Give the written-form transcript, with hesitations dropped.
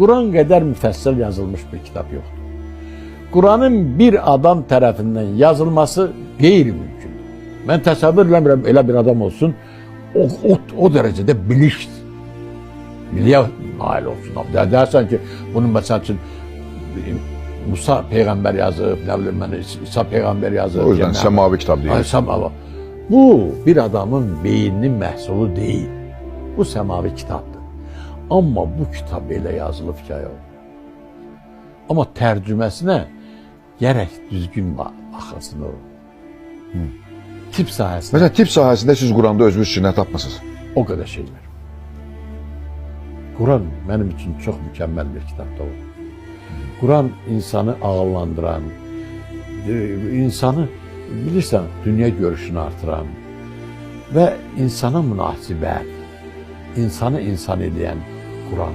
Kur'an kadar müfəssəl yazılmış bir kitap yoktur. Kur'an'ın bir adam tarafından yazılması qeyri-mümkün. Ben təsəvvür eləmirəm elə bir adam olsun, o derecede biliyə nail olsun. Dersen ki, bunun mesela için Musa peygamber yazıb, ne bileyim ben, İsa peygamber yazıb. O yüzden semavi kitap değil. Semavi. Bu bir adamın beyninin məhsulu değil. Bu semavi kitaptır. Ama bu kitap elə yazılıb ki, ama tərcüməsinə gərək düzgün baxasın o. Tip sahəsində. Mesela tip sahasında siz Kur'an'da özünüz için ne tapmasınız? O kadar şeyler. Kur'an benim için çok mükemmel bir kitaptır. Kur'an insanı ağırlandıran, insanı bilirsən dünya görüşünü artıran ve insana münasibət, insanı insan edən Kur'an.